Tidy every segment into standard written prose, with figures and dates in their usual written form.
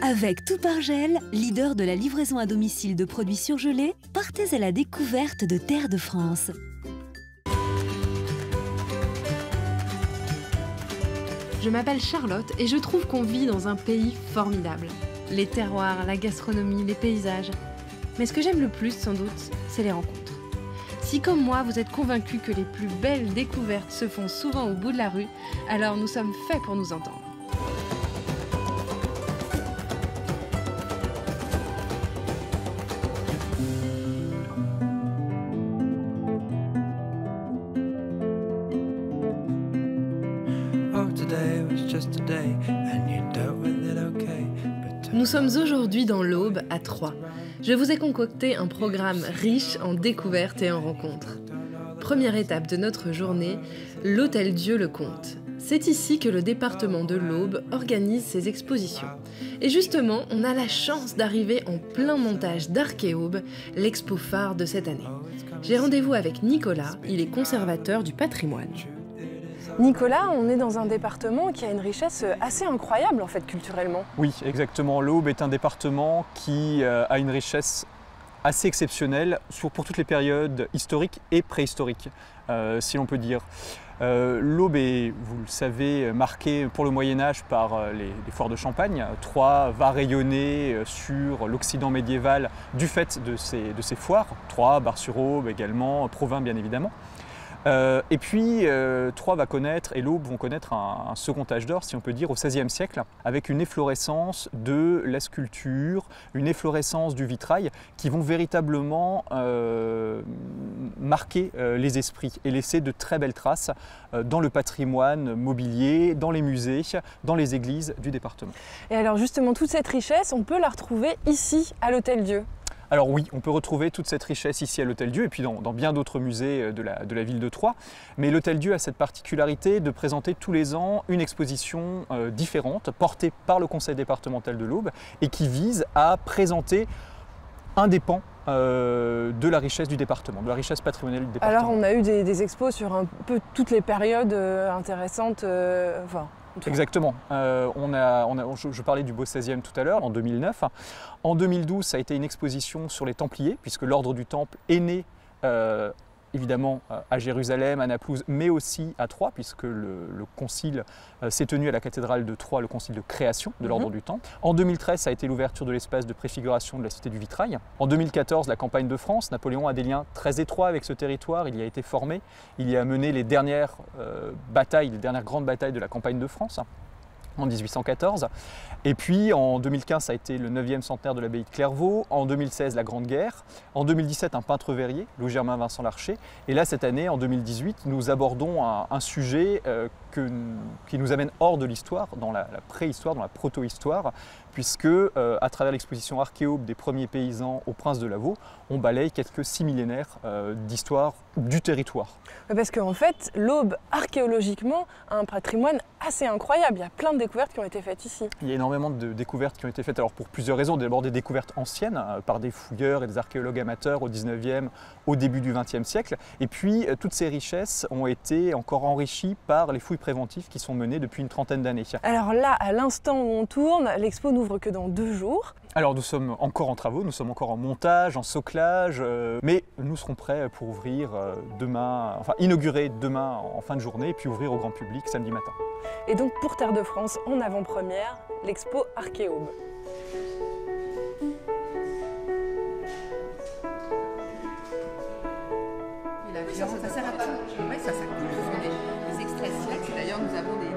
Avec Toupargel, leader de la livraison à domicile de produits surgelés, partez à la découverte de Terre de France. Je m'appelle Charlotte et je trouve qu'on vit dans un pays formidable. Les terroirs, la gastronomie, les paysages. Mais ce que j'aime le plus, sans doute, c'est les rencontres. Si comme moi, vous êtes convaincus que les plus belles découvertes se font souvent au bout de la rue, alors nous sommes faits pour nous entendre. Nous sommes aujourd'hui dans l'Aube, à Troyes. Je vous ai concocté un programme riche en découvertes et en rencontres. Première étape de notre journée, l'Hôtel-Dieu Le Comte. C'est ici que le département de l'Aube organise ses expositions. Et justement, on a la chance d'arriver en plein montage d'Archéaube, l'expo phare de cette année. J'ai rendez-vous avec Nicolas, il est conservateur du patrimoine. Nicolas, on est dans un département qui a une richesse assez incroyable en fait culturellement. Oui, exactement. L'Aube est un département qui a une richesse assez exceptionnelle pour toutes les périodes historiques et préhistoriques, si l'on peut dire. L'Aube est, vous le savez, marquée pour le Moyen-Âge par les forts de Champagne. Troyes va rayonner sur l'Occident médiéval du fait de ces foires. Troyes, Bar-sur-Aube également, Provins bien évidemment. Et puis, Troyes va connaître, et l'Aube vont connaître un second âge d'or, si on peut dire, au XVIe siècle, avec une efflorescence de la sculpture, une efflorescence du vitrail, qui vont véritablement marquer les esprits et laisser de très belles traces dans le patrimoine mobilier, dans les musées, dans les églises du département. Et alors justement, toute cette richesse, on peut la retrouver ici, à l'Hôtel-Dieu. Alors oui, on peut retrouver toute cette richesse ici à l'Hôtel-Dieu et puis dans bien d'autres musées de la ville de Troyes. Mais l'Hôtel-Dieu a cette particularité de présenter tous les ans une exposition différente, portée par le conseil départemental de l'Aube et qui vise à présenter un des pans de la richesse du département, de la richesse patrimoniale du département. Alors on a eu des expos sur un peu toutes les périodes intéressantes, Exactement. Je parlais du beau 16e tout à l'heure, en 2009. En 2012, ça a été une exposition sur les Templiers, puisque l'ordre du Temple est né évidemment à Jérusalem, à Naplouse, mais aussi à Troyes, puisque le concile s'est tenu à la cathédrale de Troyes, le concile de création de l'ordre du Temple. En 2013, ça a été l'ouverture de l'espace de préfiguration de la Cité du Vitrail. En 2014, la campagne de France. Napoléon a des liens très étroits avec ce territoire, il y a été formé, il y a mené les dernières batailles, les dernières grandes batailles de la campagne de France. En 1814. Et puis en 2015, ça a été le 9e centenaire de l'abbaye de Clairvaux. En 2016, la Grande Guerre. En 2017, un peintre verrier, Louis-Germain Vincent Larcher. Et là, cette année, en 2018, nous abordons un sujet qui nous amène hors de l'histoire, dans la préhistoire, dans la proto-histoire, puisque à travers l'exposition Archéaube des premiers paysans au Prince de Lavaux, on balaye quelques 6 millénaires d'histoire du territoire. Parce qu'en fait, l'Aube, archéologiquement, a un patrimoine assez incroyable. Il y a plein de découvertes qui ont été faites ici. Il y a énormément de découvertes qui ont été faites, alors pour plusieurs raisons. D'abord des découvertes anciennes par des fouilleurs et des archéologues amateurs au 19e, au début du 20e siècle. Et puis toutes ces richesses ont été encore enrichies par les fouilles préventives qui sont menées depuis une trentaine d'années. Alors là, à l'instant où on tourne, l'expo n'ouvre que dans 2 jours. Alors nous sommes encore en travaux, nous sommes encore en montage, en soclage, mais nous serons prêts pour ouvrir demain, enfin inaugurer demain en fin de journée et puis ouvrir au grand public samedi matin. Et donc pour Terre de France, en avant-première, l'expo Archéaube. Ça sert à quoi? Oui, ça sert à des extraits silex. D'ailleurs, nous avons des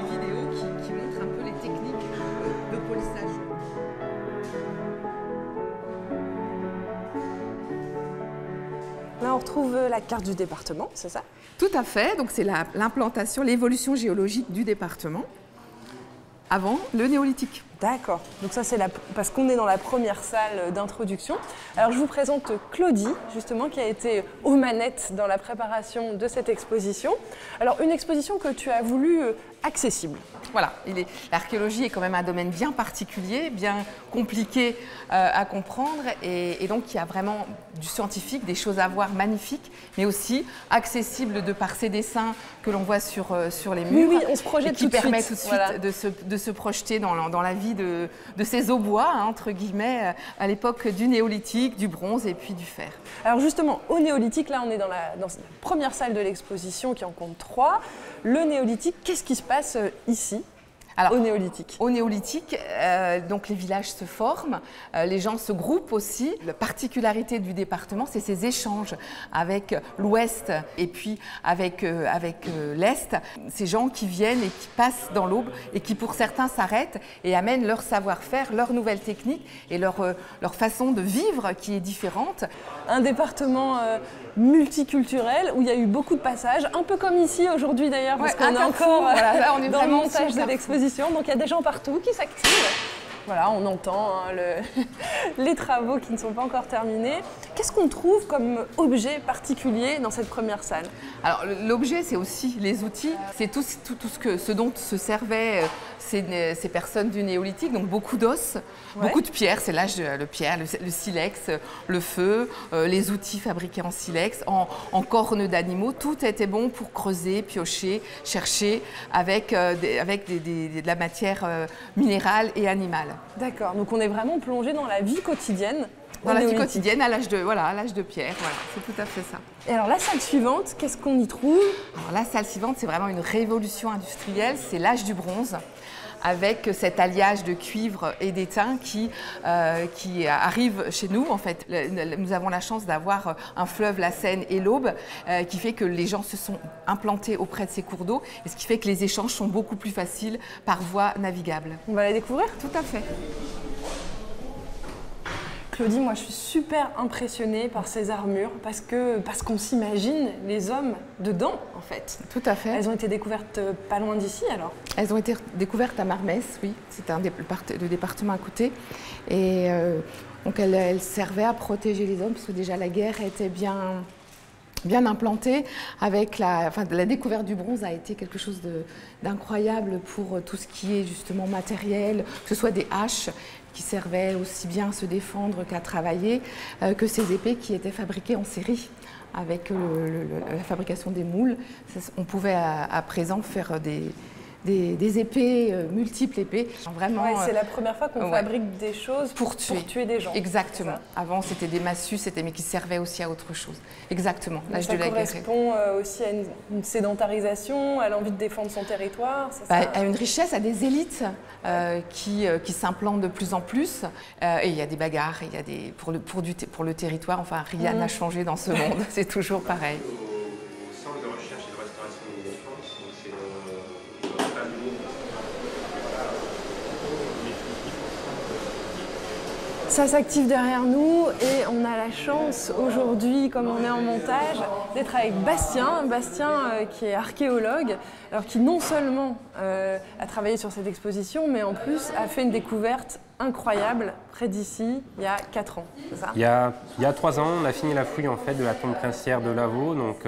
vidéos qui montrent un peu les techniques de polissage. Là, on retrouve la carte du département, c'est ça? Tout à fait. Donc, c'est l'implantation, l'évolution géologique du département avant le néolithique. D'accord. Donc ça, c'est parce qu'on est dans la première salle d'introduction. Alors, je vous présente Claudie, justement, qui a été aux manettes dans la préparation de cette exposition. Alors, une exposition que tu as voulu accessible. Voilà, l'archéologie est quand même un domaine bien particulier, bien compliqué à comprendre et donc il y a vraiment du scientifique, des choses à voir magnifiques, mais aussi accessibles de par ces dessins que l'on voit sur les murs. Oui, on se projette qui permet tout de suite voilà. de se projeter dans la vie de ces aubois, hein, entre guillemets, à l'époque du néolithique, du bronze et puis du fer. Alors justement, au néolithique, là on est dans la première salle de l'exposition qui en compte 3. Le néolithique, qu'est-ce qui se passe ici ? Alors, au néolithique. Au néolithique, donc les villages se forment, les gens se groupent aussi. La particularité du département, c'est ces échanges avec l'ouest et puis avec l'est. Ces gens qui viennent et qui passent dans l'Aube et qui pour certains s'arrêtent et amènent leur savoir-faire, leurs nouvelles techniques et leur façon de vivre qui est différente. Un département multiculturel où il y a eu beaucoup de passages, un peu comme ici aujourd'hui d'ailleurs, parce qu'on est encore voilà, là, on est dans le montage de l'exposition. Donc il y a des gens partout qui s'activent. Voilà, on entend les travaux qui ne sont pas encore terminés. Qu'est-ce qu'on trouve comme objet particulier dans cette première salle? Alors l'objet, c'est aussi les outils, c'est tout ce dont se servaient ces personnes du néolithique, donc beaucoup d'os, beaucoup de pierres, c'est l'âge de la pierre, le silex, le feu, les outils fabriqués en silex, en cornes d'animaux, tout était bon pour creuser, piocher, chercher avec de la matière minérale et animale. D'accord, donc on est vraiment plongé dans la vie quotidienne. Dans la vie quotidienne, à l'âge de pierre, voilà, c'est tout à fait ça. Et alors la salle suivante, qu'est-ce qu'on y trouve? Alors la salle suivante, c'est vraiment une révolution industrielle, c'est l'âge du bronze, avec cet alliage de cuivre et d'étain qui arrive chez nous. En fait, nous avons la chance d'avoir un fleuve, la Seine et l'Aube, qui fait que les gens se sont implantés auprès de ces cours d'eau, et ce qui fait que les échanges sont beaucoup plus faciles par voie navigable. On va la découvrir? Tout à fait. Claudie, moi je suis super impressionnée par ces armures parce qu'on s'imagine les hommes dedans en fait. Tout à fait. Elles ont été découvertes pas loin d'ici alors? Elles ont été découvertes à Marmès, oui. C'est le département à côté. Et donc elles servaient à protéger les hommes parce que déjà la guerre était bien implantée. Avec la découverte du bronze a été quelque chose d'incroyable pour tout ce qui est justement matériel, que ce soit des haches qui servaient aussi bien à se défendre qu'à travailler, que ces épées qui étaient fabriquées en série. Avec la fabrication des moules, on pouvait à présent faire des épées, multiples épées. Vraiment, c'est la première fois qu'on fabrique des choses pour tuer des gens. Exactement. Avant, c'était des massues, mais qui servaient aussi à autre chose. Exactement, l'âge de la guerre. Ça correspond aussi à une sédentarisation, à l'envie de défendre son territoire, c'est ça? À une richesse, à des élites qui s'implantent de plus en plus. Et il y a des bagarres, pour le territoire, enfin, rien n'a changé dans ce monde, c'est toujours pareil. Ça s'active derrière nous et on a la chance aujourd'hui, comme on est en montage, d'être avec Bastien. Bastien qui est archéologue, alors qui non seulement a travaillé sur cette exposition, mais en plus a fait une découverte incroyable près d'ici il y a 4 ans. C'est ça? Il y a 3 ans, on a fini la fouille en fait de la tombe princière de Lavaux, donc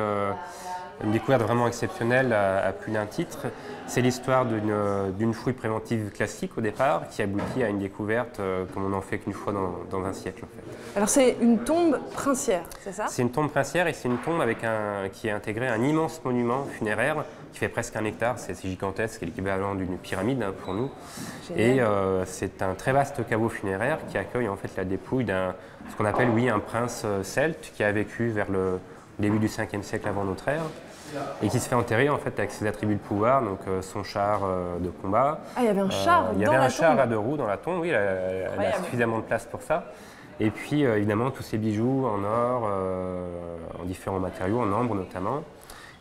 une découverte vraiment exceptionnelle à plus d'un titre. C'est l'histoire d'une fouille préventive classique au départ, qui aboutit à une découverte comme on n'en fait qu'une fois dans un siècle. En fait. Alors c'est une tombe princière, c'est ça? C'est une tombe princière et c'est une tombe qui est intégrée à un immense monument funéraire qui fait presque 1 hectare, c'est gigantesque, c'est l'équivalent d'une pyramide pour nous. Génial. Et c'est un très vaste caveau funéraire qui accueille en fait la dépouille ce qu'on appelle un prince celte qui a vécu vers le début du 5e siècle avant notre ère. Et qui se fait enterrer en fait avec ses attributs de pouvoir, donc son char de combat. Ah, il y avait un char dans la tombe? Il y avait un char à 2 roues dans la tombe, oui, elle a suffisamment de place pour ça. Et puis évidemment tous ces bijoux en or, en différents matériaux, en ambre notamment.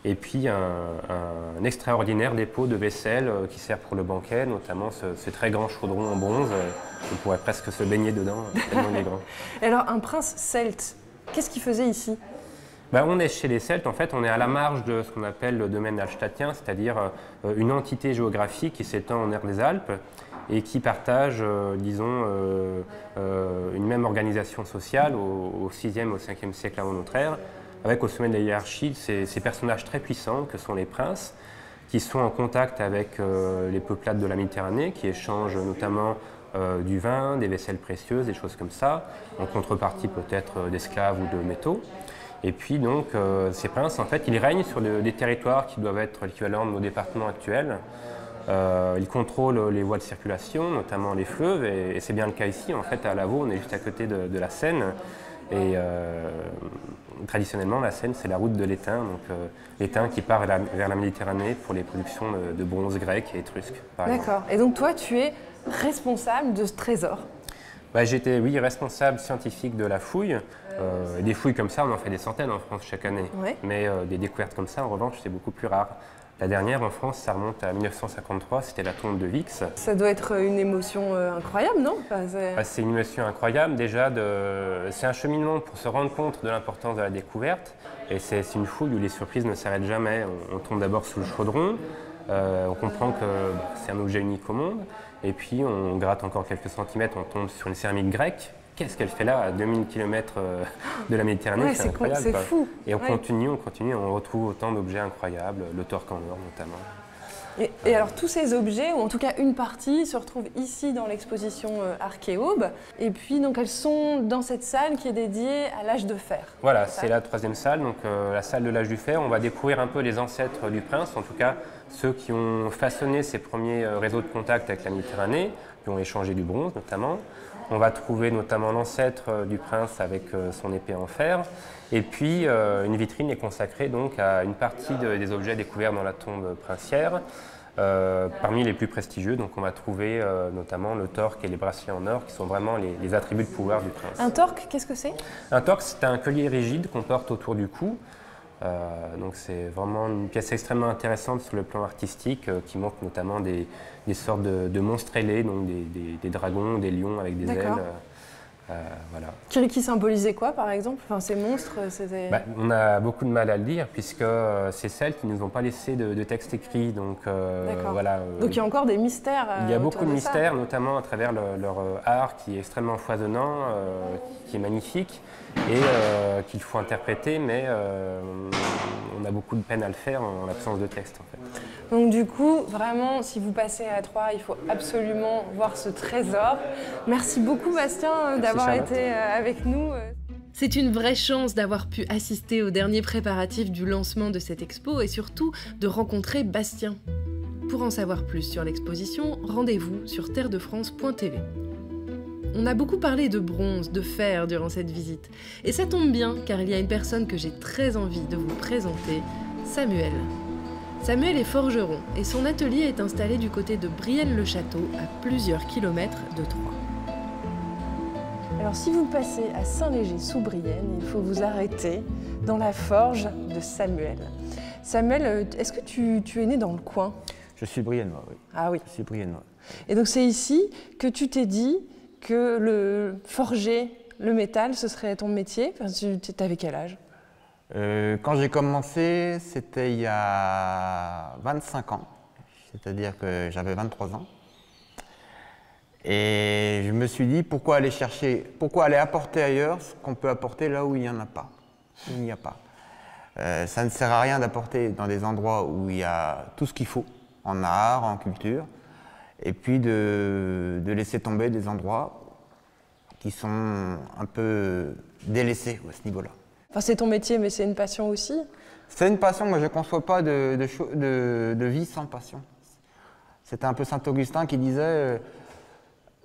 Et puis un extraordinaire dépôt de vaisselle qui sert pour le banquet, notamment ce très grand chaudron en bronze. On pourrait presque se baigner dedans, tellement il est grand. Et alors un prince celte, qu'est-ce qu'il faisait ici? On est chez les Celtes, en fait, on est à la marge de ce qu'on appelle le domaine hallstattien, c'est-à-dire une entité géographique qui s'étend en aire des Alpes et qui partage, disons, une même organisation sociale au 6e, au 5e siècle avant notre ère, avec au sommet de la hiérarchie ces personnages très puissants que sont les princes, qui sont en contact avec les peuplades de la Méditerranée, qui échangent notamment du vin, des vaisselles précieuses, des choses comme ça, en contrepartie peut-être d'esclaves ou de métaux. Et puis donc ces princes, en fait, ils règnent sur des territoires qui doivent être l'équivalent de nos départements actuels. Ils contrôlent les voies de circulation, notamment les fleuves, et c'est bien le cas ici. En fait, à Lavaux, on est juste à côté de la Seine. Et traditionnellement, la Seine, c'est la route de l'étain, donc l'étain qui part vers la Méditerranée pour les productions de bronze grec et étrusque. D'accord. Et donc toi, tu es responsable de ce trésor? J'étais, oui, responsable scientifique de la fouille. Des fouilles comme ça, on en fait des centaines en France chaque année. Ouais. Mais des découvertes comme ça, en revanche, c'est beaucoup plus rare. La dernière en France, ça remonte à 1953, c'était la tombe de Vix. Ça doit être une émotion incroyable, non? C'est une émotion incroyable. Déjà, c'est un cheminement pour se rendre compte de l'importance de la découverte. Et c'est une fouille où les surprises ne s'arrêtent jamais. On tombe d'abord sous le chaudron, on comprend que c'est un objet unique au monde. Et puis on gratte encore quelques centimètres, on tombe sur une céramique grecque. Qu'est-ce qu'elle fait là, à 2000 km de la Méditerranée? Ouais, c'est incroyable. C'est fou. Et on continue, on retrouve autant d'objets incroyables, le torque en or notamment. Et alors tous ces objets, ou en tout cas une partie, se retrouvent ici dans l'exposition Archéaube. Et puis donc elles sont dans cette salle qui est dédiée à l'âge de fer. Voilà, c'est la troisième salle, donc la salle de l'âge du fer. On va découvrir un peu les ancêtres du prince, en tout cas ceux qui ont façonné ces premiers réseaux de contact avec la Méditerranée, qui ont échangé du bronze notamment. On va trouver notamment l'ancêtre du prince avec son épée en fer. Et puis une vitrine est consacrée donc à une partie des objets découverts dans la tombe princière. Parmi les plus prestigieux, donc on va trouver notamment le torque et les bracelets en or qui sont vraiment les attributs de pouvoir du prince. Un torque, qu'est-ce que c'est? Un torque, c'est un collier rigide qu'on porte autour du cou. Donc c'est vraiment une pièce extrêmement intéressante sur le plan artistique qui montre notamment des sortes de monstres ailés, donc des dragons, des lions avec des ailes. Voilà. Qui symbolisait quoi par exemple? Enfin, ces monstres, c'était... On a beaucoup de mal à le dire puisque c'est celles qui ne nous ont pas laissé de texte écrit. Donc, voilà, donc il y a encore des mystères. Il y a beaucoup de mystères, notamment à travers leur art qui est extrêmement foisonnant, qui est magnifique et qu'il faut interpréter, mais on a beaucoup de peine à le faire en l'absence de texte en fait. Donc du coup, vraiment, si vous passez à Troyes, il faut absolument voir ce trésor. Merci beaucoup Bastien d'avoir été avec nous. C'est une vraie chance d'avoir pu assister aux derniers préparatifs du lancement de cette expo et surtout de rencontrer Bastien. Pour en savoir plus sur l'exposition, rendez-vous sur terredefrance.tv. On a beaucoup parlé de bronze, de fer durant cette visite. Et ça tombe bien, car il y a une personne que j'ai très envie de vous présenter, Samuel. Samuel est forgeron et son atelier est installé du côté de Brienne-le-Château, à plusieurs kilomètres de Troyes. Alors si vous passez à Saint-Léger-sous-Brienne, il faut vous arrêter dans la forge de Samuel. Samuel, est-ce que tu es né dans le coin? Je suis briennois, oui. Ah oui. Je suis briennois. Et donc c'est ici que tu t'es dit que le forger le métal, ce serait ton métier? Enfin, tu avais quel âge? Quand j'ai commencé, c'était il y a 25 ans, c'est-à-dire que j'avais 23 ans. Et je me suis dit, pourquoi aller chercher, pourquoi aller apporter ailleurs ce qu'on peut apporter là où il n'y en a pas, il n'y a pas. Ça ne sert à rien d'apporter dans des endroits où il y a tout ce qu'il faut, en art, en culture, et puis de laisser tomber des endroits qui sont un peu délaissés à ce niveau-là. Enfin, c'est ton métier, mais c'est une passion aussi? C'est une passion, moi je ne conçois pas de vie sans passion. C'était un peu Saint-Augustin qui disait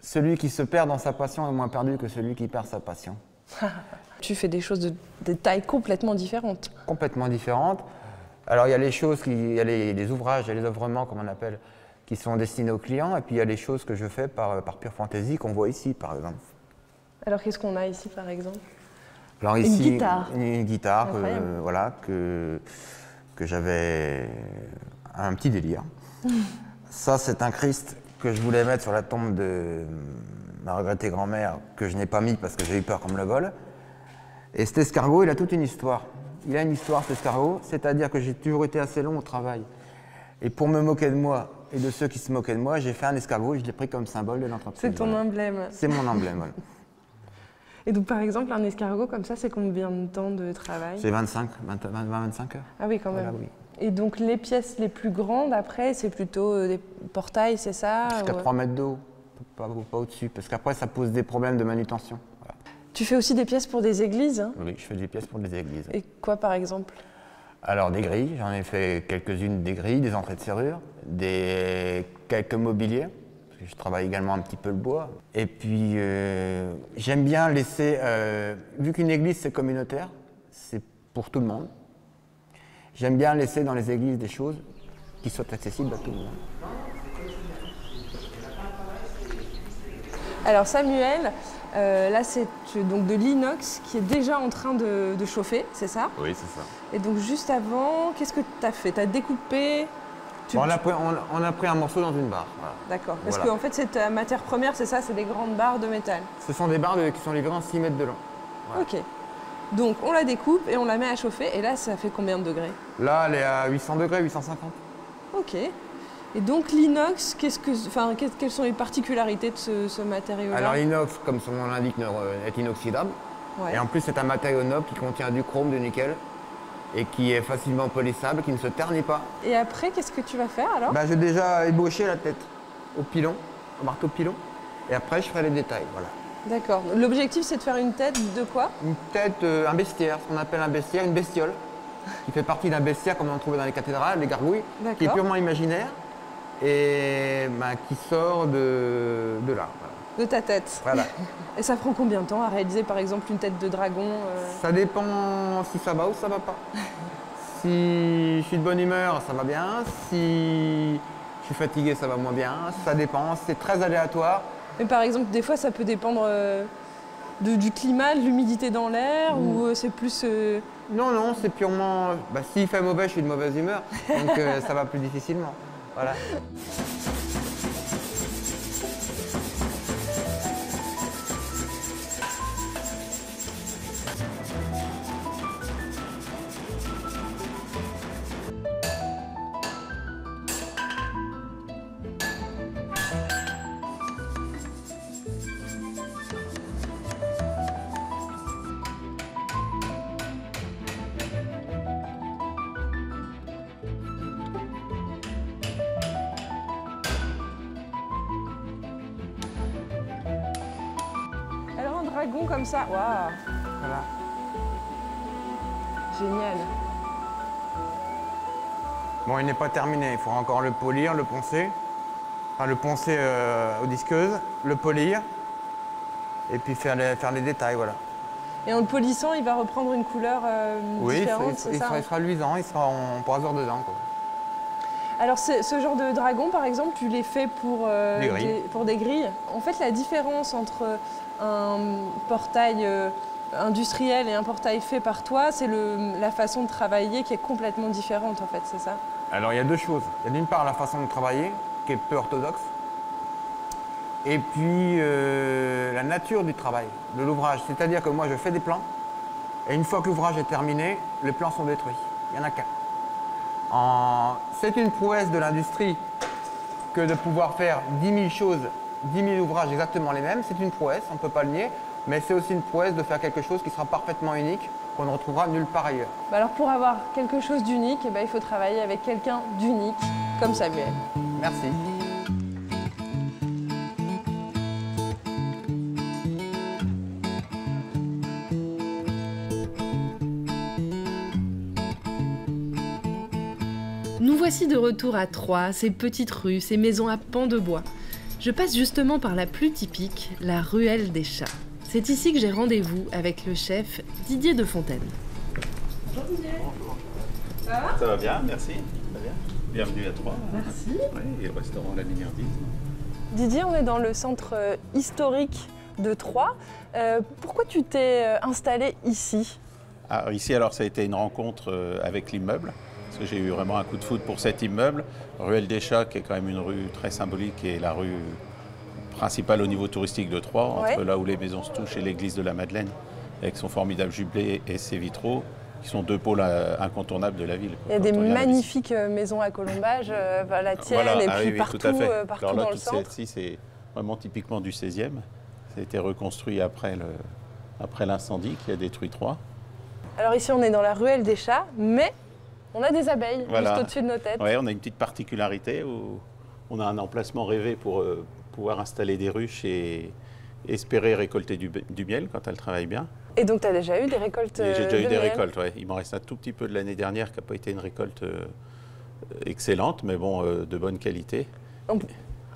celui qui se perd dans sa passion est moins perdu que celui qui perd sa passion. Tu fais des choses de tailles complètement différentes. Complètement différentes. Alors il y a les choses, il y a les ouvrages, il y a les œuvrements, comme on appelle, qui sont destinés aux clients, et puis il y a les choses que je fais par pure fantaisie, qu'on voit ici par exemple. Alors qu'est-ce qu'on a ici par exemple? Alors ici, une guitare. Une guitare voilà, que j'avais un petit délire. Ça, c'est un Christ que je voulais mettre sur la tombe de ma regrettée grand-mère, que je n'ai pas mis parce que j'ai eu peur qu'on me le vole. Et cet escargot, il a toute une histoire. Il a une histoire, cet escargot, c'est-à-dire que j'ai toujours été assez long au travail. Et pour me moquer de moi et de ceux qui se moquaient de moi, j'ai fait un escargot et je l'ai pris comme symbole de l'entreprise. C'est ton emblème. C'est mon emblème, voilà. Et donc, par exemple, un escargot comme ça, c'est combien de temps de travail? C'est 25 heures. Ah oui, quand même. Voilà, oui. Et donc les pièces les plus grandes, après, c'est plutôt des portails, c'est ça? Jusqu'à 3 mètres d'eau, pas au-dessus, parce qu'après ça pose des problèmes de manutention. Voilà. Tu fais aussi des pièces pour des églises, hein? Oui, je fais des pièces pour des églises. Et quoi par exemple? Alors des grilles, j'en ai fait quelques-unes, des grilles, des entrées de serrure, quelques mobiliers, parce que je travaille également un petit peu le bois. Et puis j'aime bien laisser, vu qu'une église c'est communautaire, c'est pour tout le monde, j'aime bien laisser dans les églises des choses qui soient accessibles à tout le monde. Alors Samuel, là c'est donc de l'inox qui est déjà en train de chauffer, c'est ça? Oui, c'est ça. Et donc juste avant, qu'est-ce que tu as fait? Tu as découpé? Bon, on a pris un morceau dans une barre. Voilà. D'accord, parce Voilà. qu'en fait cette matière première, c'est ça, c'est des grandes barres de métal. Ce sont des barres qui sont livrées en 6 mètres de long. Voilà. Ok. Donc on la découpe et on la met à chauffer, et là ça fait combien de degrés? Là, elle est à 800 degrés, 850. Ok. Et donc l'inox, quelles sont les particularités de ce matériau-là? Alors l'inox, comme son nom l'indique, est inoxydable. Ouais. Et en plus, c'est un matériau noble qui contient du chrome, du nickel, et qui est facilement polissable, qui ne se ternit pas. Et après, qu'est-ce que tu vas faire alors? J'ai déjà ébauché la tête au pilon, au marteau pilon, et après je ferai les détails. Voilà. D'accord. L'objectif, c'est de faire une tête de quoi? Une tête, un bestiaire, ce qu'on appelle un bestiaire, une bestiole, qui fait partie d'un bestiaire comme on en trouve dans les cathédrales, les gargouilles, qui est purement imaginaire et qui sort de là. Voilà. De ta tête. Voilà. Et ça prend combien de temps à réaliser par exemple une tête de dragon? Ça dépend si ça va ou ça va pas. Si je suis de bonne humeur, ça va bien. Si je suis fatigué, ça va moins bien. Ça dépend, c'est très aléatoire. Mais par exemple, des fois, ça peut dépendre du climat, de l'humidité dans l'air, ou c'est plus... Non, c'est purement... s'il fait mauvais, je suis de mauvaise humeur, donc ça va plus difficilement. Voilà. Alors un dragon comme ça, waouh! Voilà. Génial. Bon, il n'est pas terminé, il faudra encore le polir, le poncer. Enfin, le poncer aux disqueuses, le polir, et puis faire les détails, voilà. Et en le polissant, il va reprendre une couleur différente, c'est ça? Il sera luisant, on pourra se voir dedans, quoi. Alors ce genre de dragon, par exemple, tu les fais pour des grilles. En fait, la différence entre un portail industriel et un portail fait par toi, c'est la façon de travailler qui est complètement différente, en fait, c'est ça? Alors, il y a deux choses. Il y a d'une part la façon de travailler, qui est peu orthodoxe, et puis la nature du travail, de l'ouvrage. C'est-à-dire que moi, je fais des plans, et une fois que l'ouvrage est terminé, les plans sont détruits. Il n'y en a qu'un. C'est une prouesse de l'industrie que de pouvoir faire 10 000 choses, 10 000 ouvrages exactement les mêmes. C'est une prouesse, on ne peut pas le nier, mais c'est aussi une prouesse de faire quelque chose qui sera parfaitement unique, qu'on ne retrouvera nulle part ailleurs. Alors pour avoir quelque chose d'unique, il faut travailler avec quelqu'un d'unique, comme Samuel. Merci. Nous voici de retour à Troyes, ces petites rues, ces maisons à pans de bois. Je passe justement par la plus typique, la ruelle des chats. C'est ici que j'ai rendez-vous avec le chef Didier de Fontaine. Bonjour Didier. Bonjour. Ça va? Ça va bien, merci. Très bien. Bienvenue à Troyes. Merci. Oui, et le restaurant La Mignardise. Didier, on est dans le centre historique de Troyes. Pourquoi tu t'es installé ici? Ici, alors, ça a été une rencontre avec l'immeuble. Parce que j'ai eu vraiment un coup de foudre pour cet immeuble. Ruelle des Chats, qui est quand même une rue très symbolique, et la rue principale au niveau touristique de Troyes, entre là où les maisons se touchent et l'église de la Madeleine, avec son formidable jubilé et ses vitraux, qui sont deux pôles incontournables de la ville. Il y a des magnifiques maisons à colombage, la tienne, et puis oui, partout, tout à fait. partout Alors là, dans le centre. Celle-ci, c'est vraiment typiquement du 16e. Ça a été reconstruit après l'incendie qui a détruit Troyes. Alors ici, on est dans la ruelle des Chats, mais On a des abeilles Voilà. juste au-dessus de nos têtes. Oui, on a une petite particularité où on a un emplacement rêvé pour pouvoir installer des ruches et espérer récolter du miel quand elles travaillent bien. Et donc, tu as déjà eu des récoltes J'ai déjà eu des miel. récoltes, oui. Il m'en reste un tout petit peu de l'année dernière qui n'a pas été une récolte excellente, mais bon, de bonne qualité.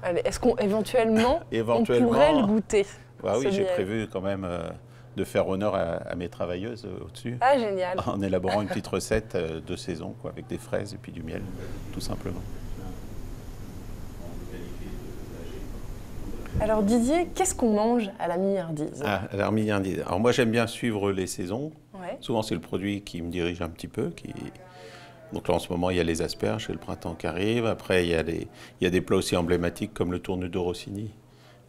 Allez, est-ce qu'éventuellement, on Éventuellement, pourrait le goûter? Bah oui, ce j'ai miel. prévu quand même de faire honneur à mes travailleuses au-dessus. Ah, génial. En élaborant une petite recette de saison, quoi, avec des fraises et puis du miel, tout simplement. Alors Didier, qu'est-ce qu'on mange à la milliardise? Ah, la milliardise. Alors moi j'aime bien suivre les saisons. Ouais. Souvent c'est le produit qui me dirige un petit peu. Donc là en ce moment il y a les asperges, c'est le printemps qui arrive. Après il y a des plats aussi emblématiques comme le tourne-dos Rossini,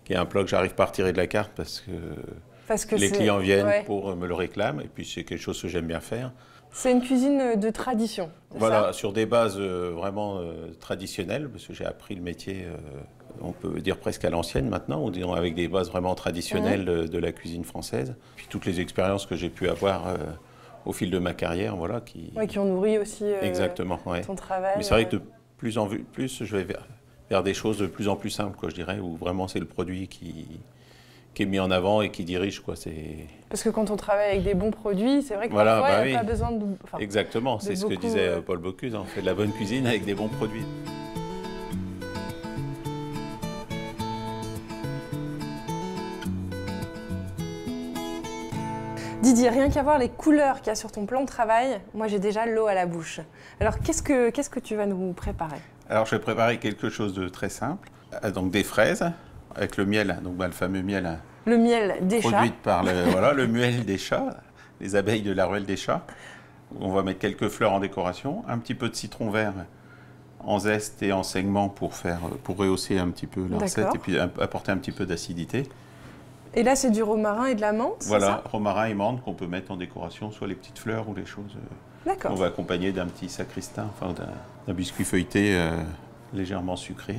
qui est un plat que j'arrive pas à retirer de la carte parce que les clients viennent pour me le réclament. Et puis c'est quelque chose que j'aime bien faire. C'est une cuisine de tradition. Voilà, ça sur des bases vraiment traditionnelles, parce que j'ai appris le métier, on peut dire presque à l'ancienne maintenant, on dit avec des bases vraiment traditionnelles de la cuisine française. Puis toutes les expériences que j'ai pu avoir au fil de ma carrière, voilà, qui ont nourri aussi exactement, ton travail. Mais c'est vrai que de plus en plus, je vais vers des choses de plus en plus simples, quoi, je dirais, où vraiment c'est le produit qui est mis en avant et qui dirige, quoi. Parce que quand on travaille avec des bons produits, c'est vrai que parfois, il n'y a pas besoin de... Exactement, c'est ce que disait Paul Bocuse, on fait de la bonne cuisine avec des bons produits. Didier, rien qu'à voir les couleurs qu'il y a sur ton plan de travail, moi j'ai déjà l'eau à la bouche. Alors qu'est-ce que tu vas nous préparer? Alors je vais préparer quelque chose de très simple, donc des fraises avec le miel, donc le fameux miel. Le miel des chats. Produite par le miel des chats, les abeilles de la ruelle des chats. On va mettre quelques fleurs en décoration, un petit peu de citron vert en zeste et en segment pour rehausser un petit peu la recette et puis apporter un petit peu d'acidité. Et là, c'est du romarin et de la menthe, voilà, romarin et menthe qu'on peut mettre en décoration, soit les petites fleurs ou les choses. On va accompagner d'un petit sacristain, enfin d'un biscuit feuilleté légèrement sucré.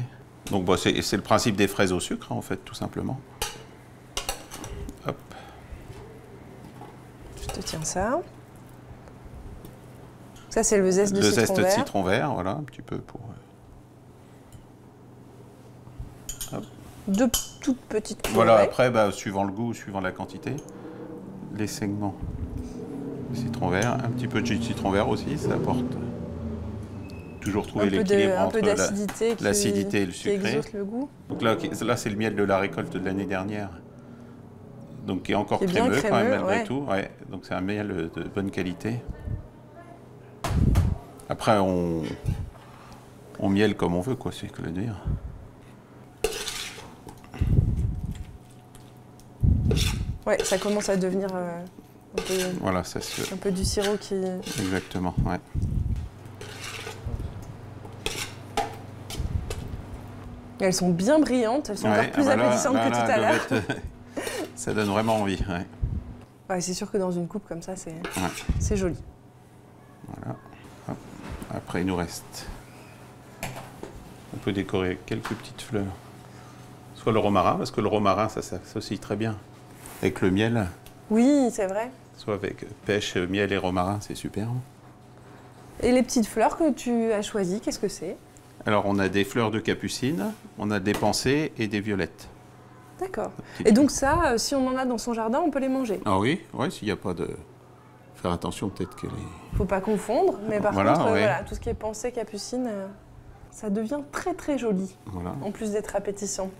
Donc c'est le principe des fraises au sucre, en fait, tout simplement. Hop. Je te tiens ça. Ça, c'est le zeste de citron vert. Le zeste de citron vert, voilà, un petit peu pour... Hop. Deux toutes petites cuillerées. Voilà, après, suivant le goût, suivant la quantité, les segments de citron vert, un petit peu de jus de citron vert aussi, ça apporte... Toujours trouver l'équilibre entre l'acidité et le sucré. Qui exauce le goût. Donc là c'est le miel de la récolte de l'année dernière. Donc qui est encore crémeux quand même malgré tout. Ouais. Donc c'est un miel de bonne qualité. Après on miel comme on veut, quoi, c'est que le dire. Ouais, ça commence à devenir un peu, voilà, un peu du sirop qui... Exactement, ouais. Elles sont bien brillantes, elles sont encore plus appétissantes que tout à l'heure. Ça donne vraiment envie. Ouais, c'est sûr que dans une coupe comme ça, c'est joli. Voilà. Hop. Après, il nous reste... On peut décorer avec quelques petites fleurs. Soit le romarin, parce que le romarin, ça s'associe très bien avec le miel. Oui, c'est vrai. Soit avec pêche, miel et romarin, c'est super. Et les petites fleurs que tu as choisies, qu'est-ce que c'est? Alors, on a des fleurs de capucine, on a des pensées et des violettes. D'accord. Et donc ça, si on en a dans son jardin, on peut les manger? Ah oui, s'il n'y a pas de... Faire attention peut-être que les... Faut pas confondre, mais par contre, voilà, tout ce qui est pensée, capucine, ça devient très très joli. Voilà. En plus d'être appétissant.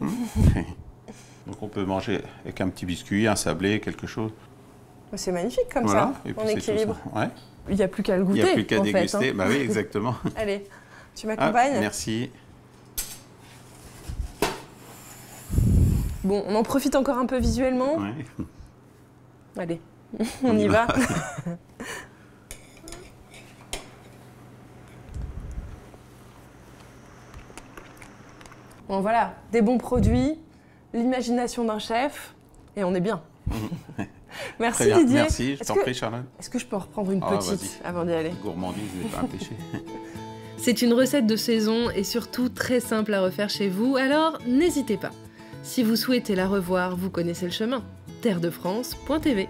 Donc on peut manger avec un petit biscuit, un sablé, quelque chose. C'est magnifique comme ça, en équilibre. Ouais. Il n'y a plus qu'à le goûter. Il n'y a plus qu'à déguster, bah oui, exactement. Allez. Tu m'accompagnes? Merci. Bon, on en profite encore un peu visuellement. Ouais. Allez, on y va. Bon, voilà, des bons produits, l'imagination d'un chef, et on est bien. Merci bien. Didier. Merci, je t'en prie Charlotte. Est-ce que je peux en reprendre une petite avant d'y aller? Gourmandise n'est pas un péché. C'est une recette de saison et surtout très simple à refaire chez vous, alors n'hésitez pas. Si vous souhaitez la revoir, vous connaissez le chemin. terredefrance.tv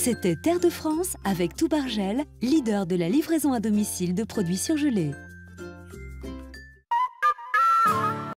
C'était Terre de France avec Toubargel, leader de la livraison à domicile de produits surgelés.